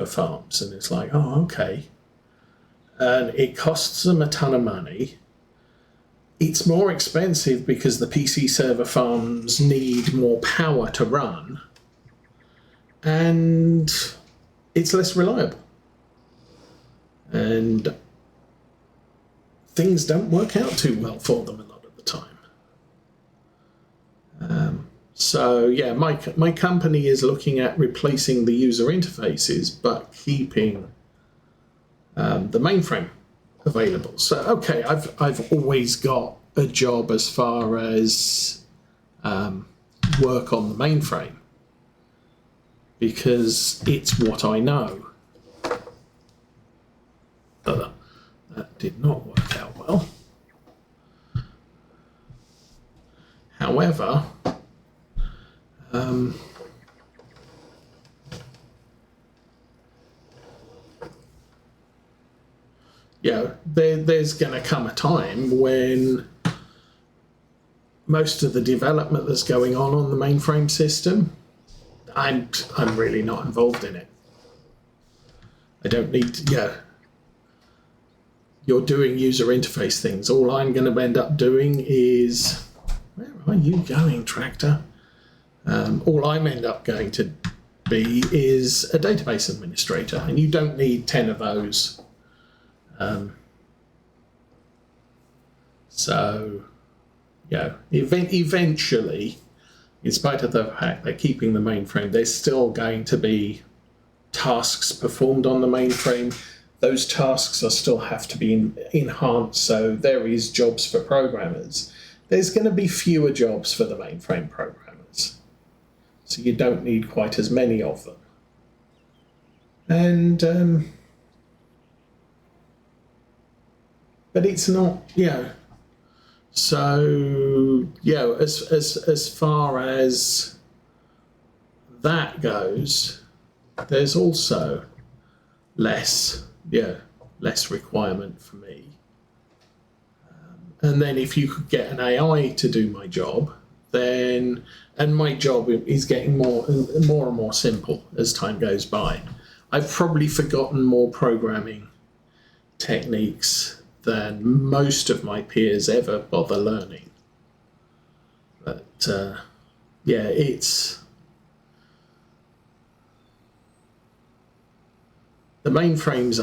for farms, and it's like, oh, okay. And it costs them a ton of money. It's more expensive because the PC server farms need more power to run, and it's less reliable. And things don't work out too well for them a lot of the time. So yeah, my company is looking at replacing the user interfaces, but keeping the mainframe available. So okay, I've always got a job as far as work on the mainframe because it's what I know. But that did not work out well. However, there's going to come a time when most of the development that's going on the mainframe system, I'm really not involved in it. I don't need to, you're doing user interface things. All I'm going to end up doing is, where are you going, tractor? All I'm end up going to be is a database administrator, and you don't need 10 of those. So, eventually, in spite of the fact they're keeping the mainframe, there's still going to be tasks performed on the mainframe. Those tasks still have to be enhanced, so there is jobs for programmers. There's going to be fewer jobs for the mainframe programmers, so you don't need quite as many of them. And but it's not, So as far as that goes, there's also less requirement for me. And then if you could get an AI to do my job, and my job is getting more and more simple as time goes by. I've probably forgotten more programming techniques than most of my peers ever bother learning. But it's the mainframes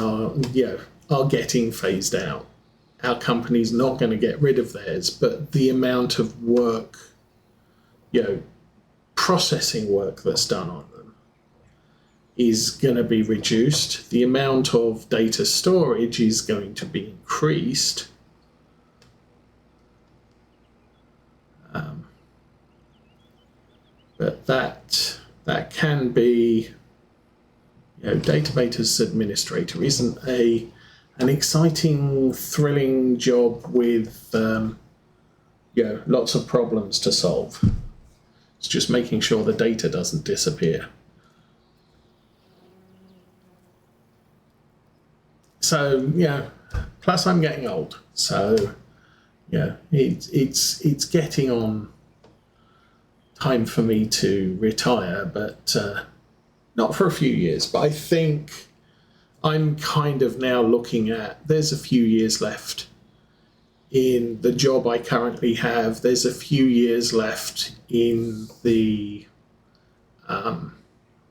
are getting phased out. Our company's not going to get rid of theirs, but the amount of work, processing work that's done on them is going to be reduced. The amount of data storage is going to be increased. But that can be, database administrator isn't an exciting, thrilling job with lots of problems to solve. It's just making sure the data doesn't disappear. So plus I'm getting old, so it's getting on time for me to retire, but not for a few years. But I think I'm kind of now looking at, there's a few years left in the job I currently have. There's a few years left in the,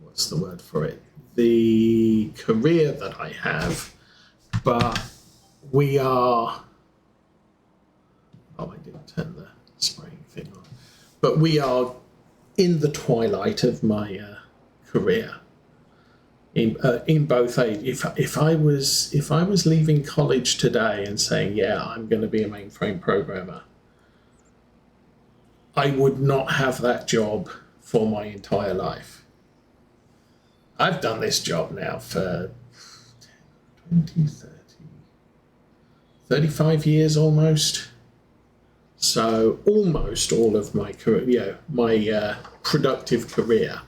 what's the word for it? The career that I have, but we are, I didn't turn the spraying thing on, but we are in the twilight of my career. In both ages, if I was leaving college today and saying, I'm going to be a mainframe programmer, I would not have that job for my entire life. I've done this job now for 20, 30, 35 years almost. So almost all of my career, my productive career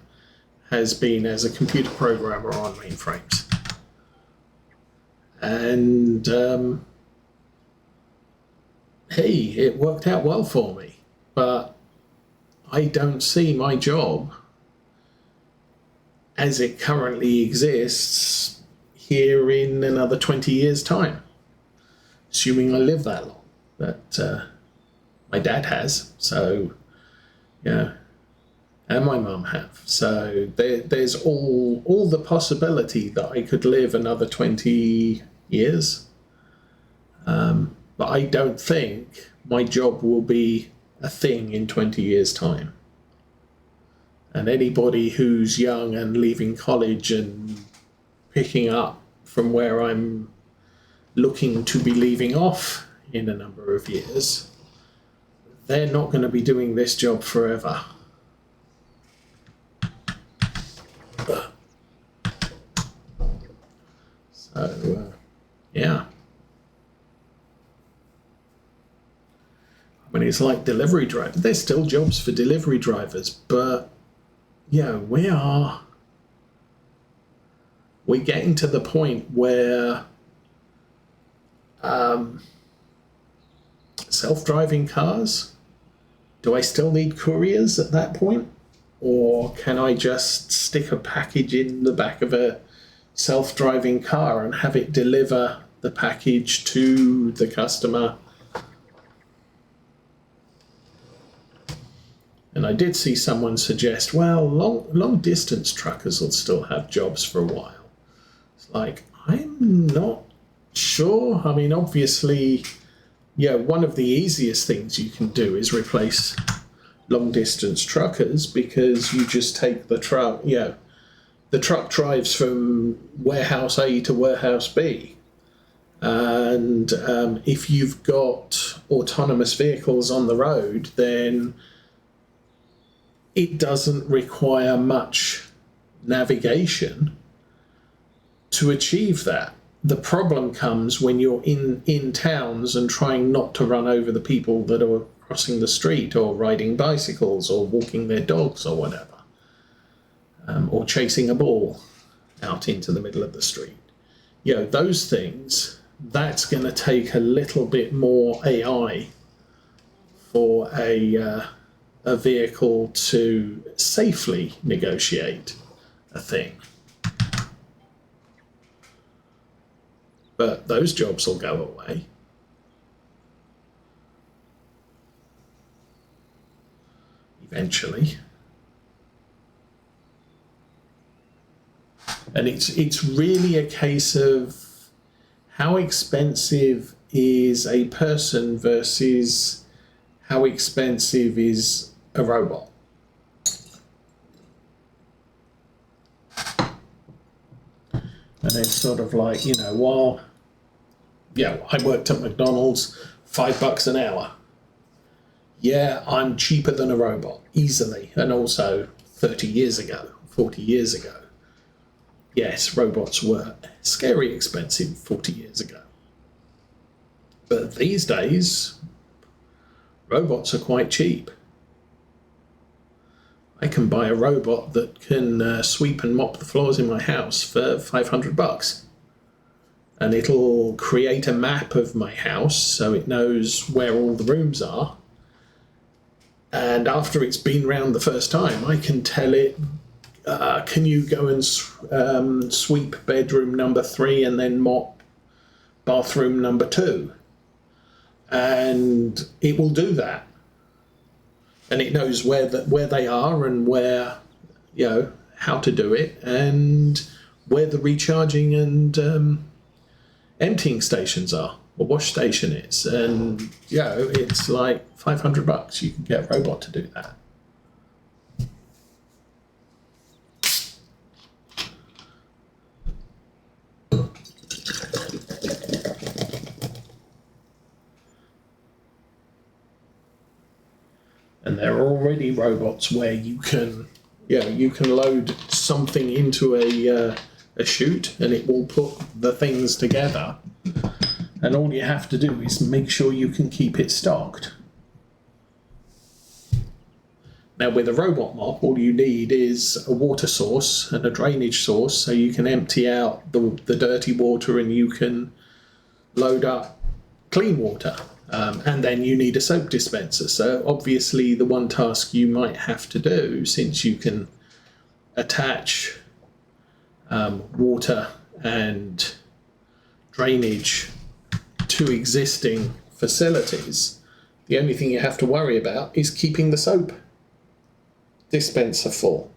has been as a computer programmer on mainframes. And hey, it worked out well for me, but I don't see my job as it currently exists here in another 20 years' time, assuming I live that long. But my dad has, so yeah, and my mum have. So there's all the possibility that I could live another 20 years. But I don't think my job will be a thing in 20 years' time. And anybody who's young and leaving college and picking up from where I'm looking to be leaving off in a number of years, they're not going to be doing this job forever. So, yeah. I mean, it's like delivery drivers. There's still jobs for delivery drivers, but yeah, we're getting to the point where self-driving cars, do I still need couriers at that point? Or can I just stick a package in the back of a self-driving car and have it deliver the package to the customer? And I did see someone suggest, well, long distance truckers will still have jobs for a while. It's like, I'm not sure. I mean, obviously, yeah, one of the easiest things you can do is replace long distance truckers, because you just take the truck, the truck drives from warehouse A to warehouse B. And if you've got autonomous vehicles on the road, then it doesn't require much navigation to achieve that. The problem comes when you're in towns and trying not to run over the people that are crossing the street, or riding bicycles, or walking their dogs, or whatever, or chasing a ball out into the middle of the street. Those things, that's going to take a little bit more AI for a vehicle to safely negotiate a thing. But those jobs will go away. Eventually. And it's really a case of how expensive is a person versus how expensive is a robot. And it's sort of like, while, I worked at McDonald's, $5 an hour. Yeah, I'm cheaper than a robot, easily. And also 30 years ago, 40 years ago. Yes, robots were scary expensive 40 years ago. But these days, robots are quite cheap. I can buy a robot that can sweep and mop the floors in my house for $500. And it'll create a map of my house so it knows where all the rooms are. And after it's been round the first time, I can tell it, can you go and sweep bedroom number 3 and then mop bathroom number 2? And it will do that. And it knows where they are, and where, how to do it, and where the recharging and emptying stations are, or wash station is. And, it's like $500. You can get a robot to do that. And there are already robots where you can load something into a chute, and it will put the things together. And all you have to do is make sure you can keep it stocked. Now, with a robot mop, all you need is a water source and a drainage source, so you can empty out the dirty water and you can load up clean water. And then you need a soap dispenser. So obviously the one task you might have to do, since you can attach water and drainage to existing facilities. The only thing you have to worry about is keeping the soap dispenser full.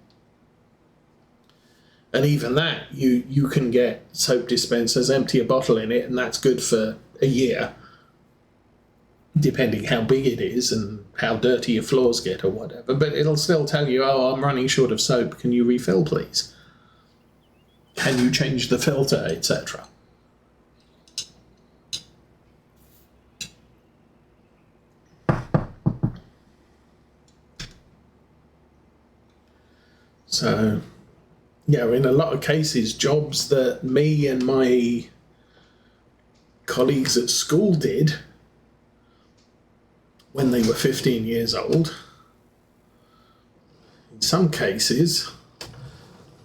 And even that, you can get soap dispensers, empty a bottle in it, and that's good for a year, depending how big it is and how dirty your floors get or whatever. But it'll still tell you, oh, I'm running short of soap, can you refill please? Can you change the filter, etc. So, yeah, in a lot of cases, jobs that me and my colleagues at school did when they were 15 years old, in some cases,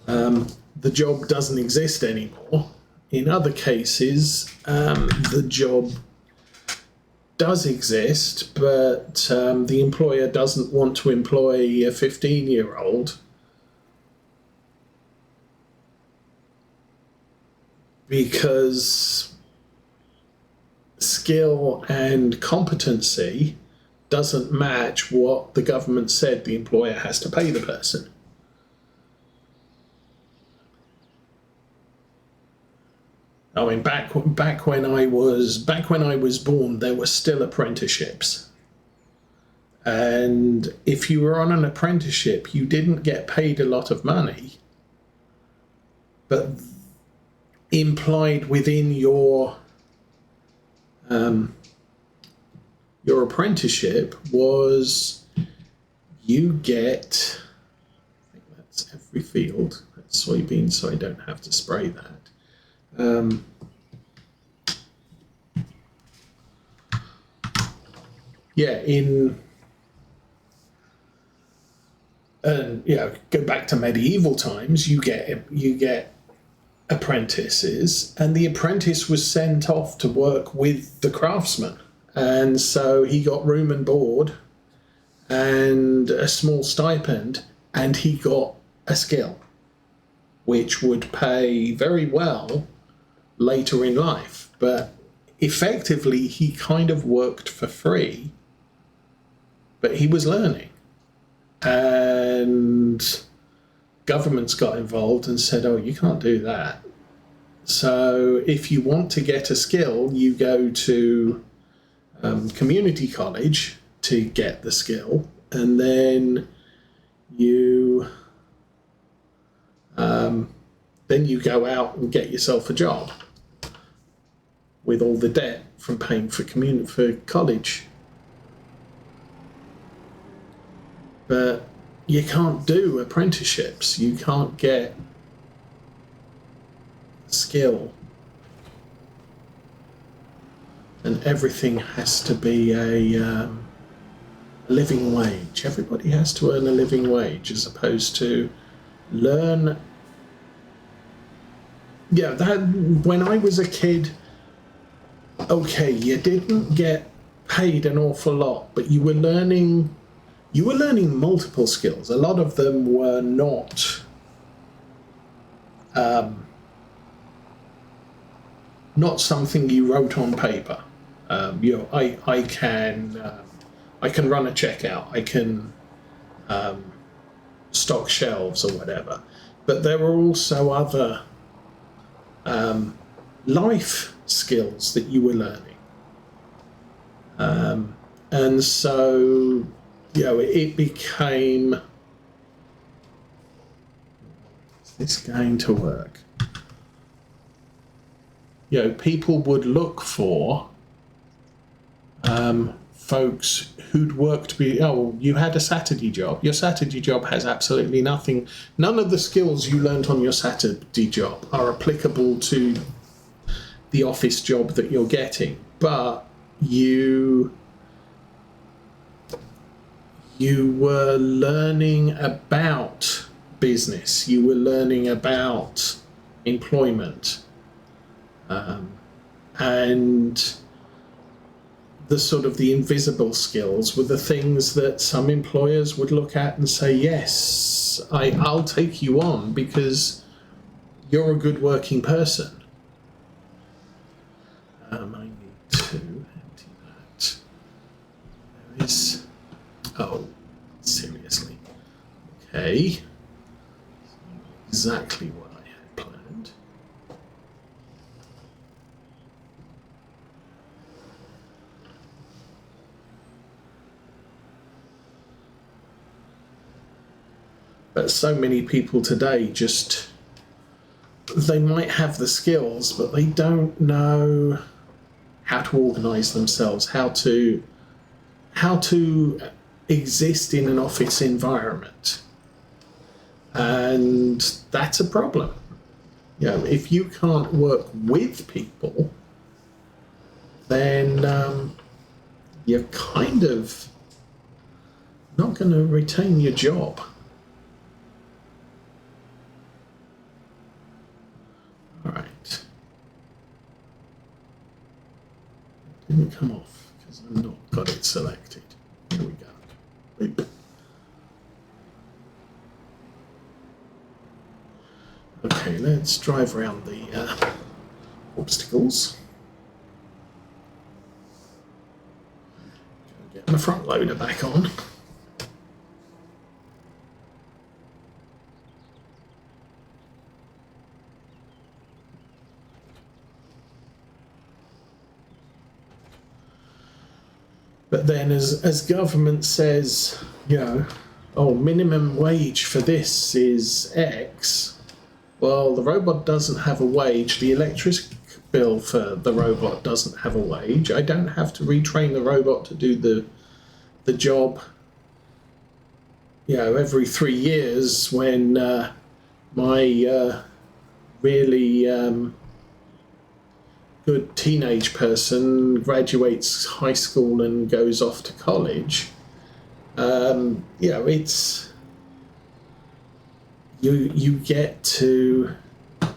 the job doesn't exist anymore. In other cases, the job does exist, but the employer doesn't want to employ a 15-year-old because skill and competency doesn't match what the government said the employer has to pay the person. I mean, back when I was born, there were still apprenticeships, and if you were on an apprenticeship, you didn't get paid a lot of money, but implied within your apprenticeship was you get, I think that's every field, that's soybeans, so I don't have to spray that. Go back to medieval times, you get apprentices, and the apprentice was sent off to work with the craftsman, and so he got room and board and a small stipend, and he got a skill which would pay very well later in life. But effectively he kind of worked for free, but he was learning, and governments got involved and said, oh, you can't do that. So if you want to get a skill, you go to community college to get the skill, and then you go out and get yourself a job with all the debt from paying for college. But you can't do apprenticeships. You can't get skill. And everything has to be a living wage. Everybody has to earn a living wage as opposed to learn. Yeah, that when I was a kid, okay, you didn't get paid an awful lot, but you were learning multiple skills. A lot of them were not something you wrote on paper. I can run a checkout, I can stock shelves or whatever, but there were also other life skills that you were learning, and so it became, is this going to work? People would look for folks who'd worked, you had a Saturday job. Your Saturday job has absolutely nothing. None of the skills you learnt on your Saturday job are applicable to the office job that you're getting, but you were learning about business, you were learning about employment, and the sort of the invisible skills were the things that some employers would look at and say, yes, I'll take you on because you're a good working person. I need to empty that. There is... Oh, seriously. Okay. Exactly what I had planned. But so many people today just... They might have the skills, but they don't know how to organise themselves, how to exist in an office environment. And that's a problem. You know, if you can't work with people, then you're kind of not going to retain your job. All right. Didn't come off because I've not got it selected. Here we go. Boop. Okay, let's drive around the obstacles. Get my front loader back on. But then as government says, you know, oh, minimum wage for this is X, well, the robot doesn't have a wage, the electric bill for the robot doesn't have a wage, I don't have to retrain the robot to do the job, you know, every 3 years when my really good teenage person graduates high school and goes off to college. You know, it's you get to a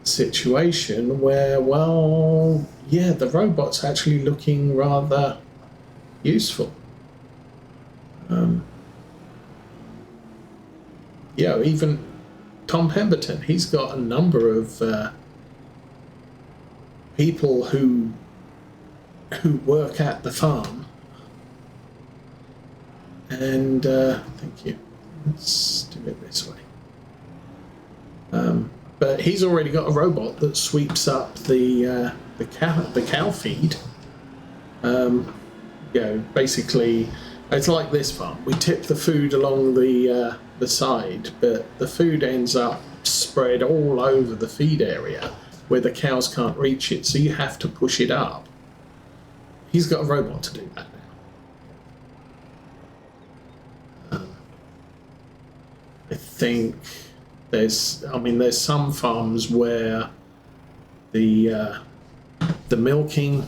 situation where, well, yeah, the robot's actually looking rather useful. You know, even Tom Pemberton, he's got a number of people who work at the farm, and thank you. Let's do it this way. But he's already got a robot that sweeps up the cow feed. You know, basically, it's like this farm. We tip the food along the side, but the food ends up spread all over the feed area, where the cows can't reach it, so you have to push it up. He's got a robot to do that now. I think there's some farms where the milking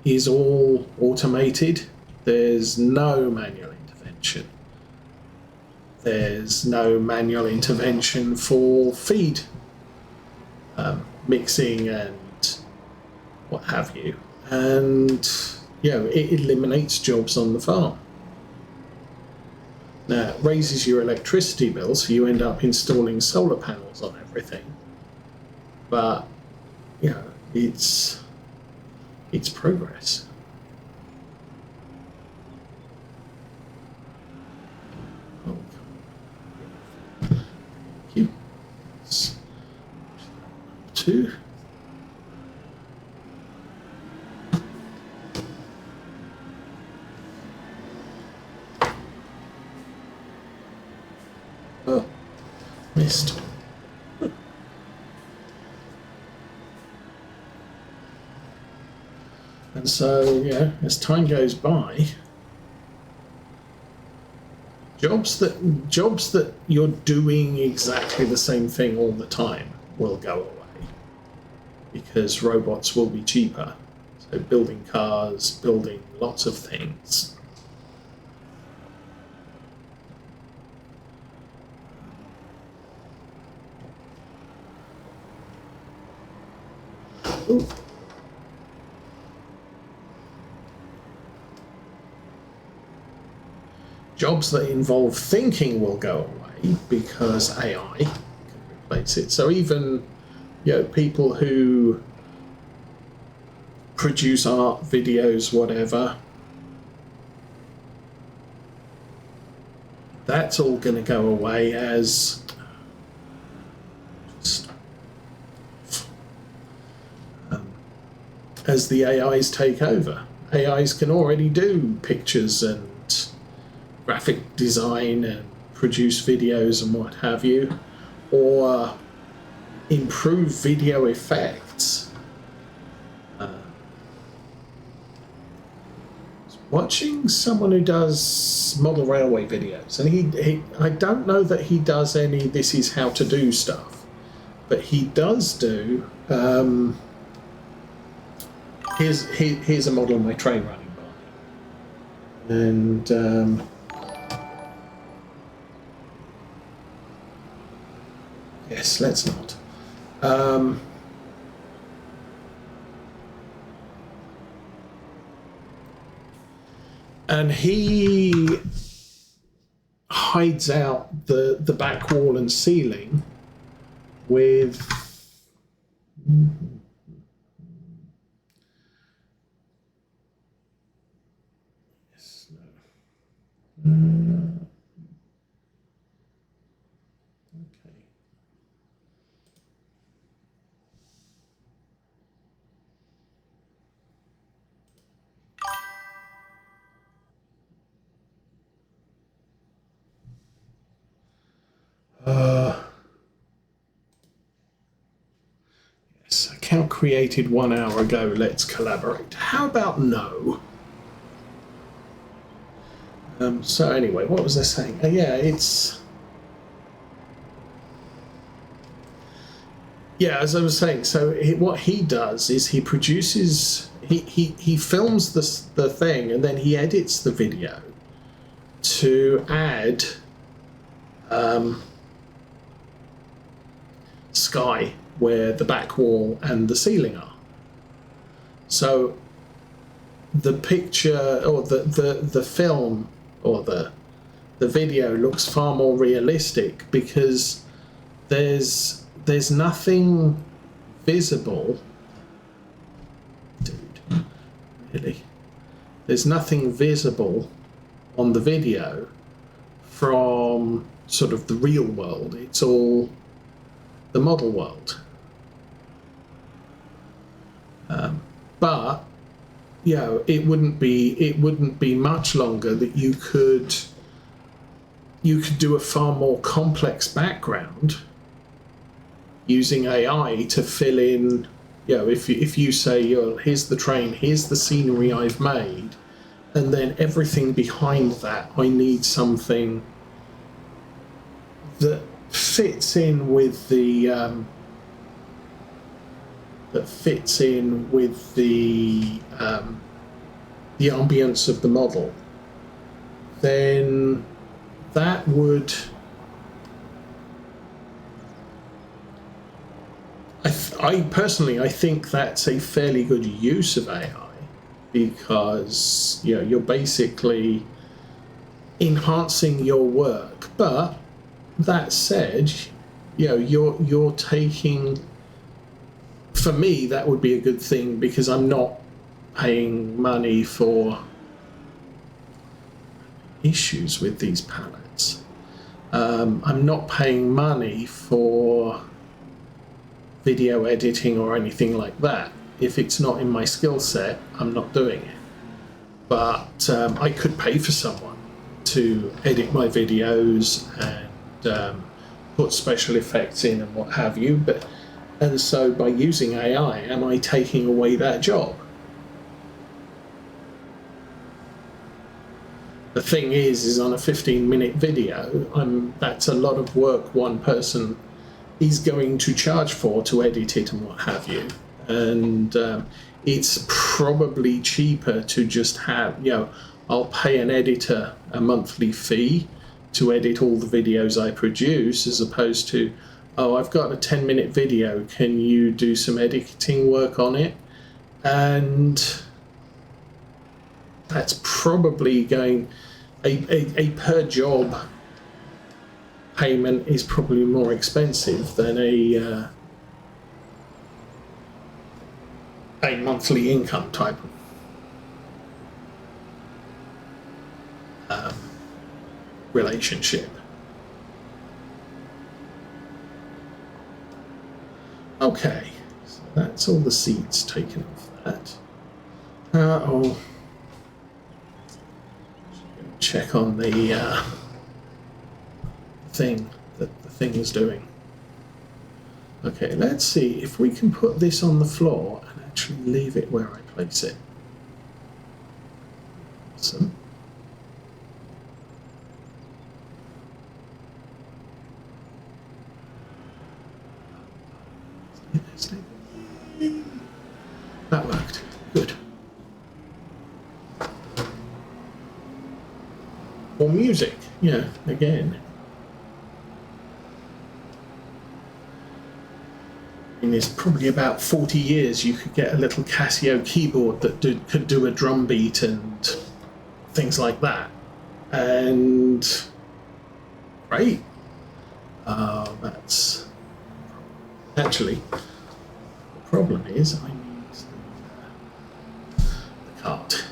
is all automated. There's no manual intervention. There's no manual intervention for feed mixing and what have you, and you know, it eliminates jobs on the farm. Now it raises your electricity bill, so you end up installing solar panels on everything, but you know, it's progress. Oh, thank you. Two. Oh, missed. And so, yeah, as time goes by, jobs that you're doing exactly the same thing all the time will go away, because robots will be cheaper. So building cars, building lots of things. Ooh. Jobs that involve thinking will go away because AI can populates it. So even, people who produce art, videos, whatever, that's all going to go away as the AIs take over. AIs can already do pictures and graphic design and produce videos and what have you, or improve video effects. Watching someone who does model railway videos, and he I don't know that he does any this is how to do stuff, but he does do here's a model of my train running by, and yes, let's not. And he hides out the back wall and ceiling with yes, no. Yes, account created 1 hour ago. Let's collaborate. How about no? So anyway, what was I saying? As I was saying. So what he does is he produces. He films the thing, and then he edits the video to add sky where the back wall and the ceiling are. So the picture or the film or the video looks far more realistic because there's nothing visible. Dude, really? There's nothing visible on the video from sort of the real world. It's all the model world. But it wouldn't be much longer that you could do a far more complex background using AI to fill in. If you say, here's the train, here's the scenery I've made, and then everything behind that, I need something that fits in with the ambience of the model, then that would I personally think that's a fairly good use of AI, because you're basically enhancing your work. But that said, you're taking, for me that would be a good thing, because I'm not paying money for issues with these palettes. I'm not paying money for video editing or anything like that. If it's not in my skill set, I'm not doing it. But I could pay for someone to edit my videos and put special effects in and what have you. And so by using AI, am I taking away that job? The thing is on a 15-minute video, that's a lot of work one person is going to charge for to edit it and what have you. And it's probably cheaper to just have, I'll pay an editor a monthly fee to edit all the videos I produce, as opposed to, I've got a 10-minute video, can you do some editing work on it? And that's probably going, a per job payment is probably more expensive than a monthly income type of relationship. Okay, so that's all the seeds taken off that. I'll check on the thing that the thing is doing. Okay, let's see if we can put this on the floor and actually leave it where I place it. Awesome. That worked. Good. Or music, yeah, again. In this probably about 40 years you could get a little Casio keyboard that could do a drum beat and things like that. And great. That's actually the problem is I need the cart.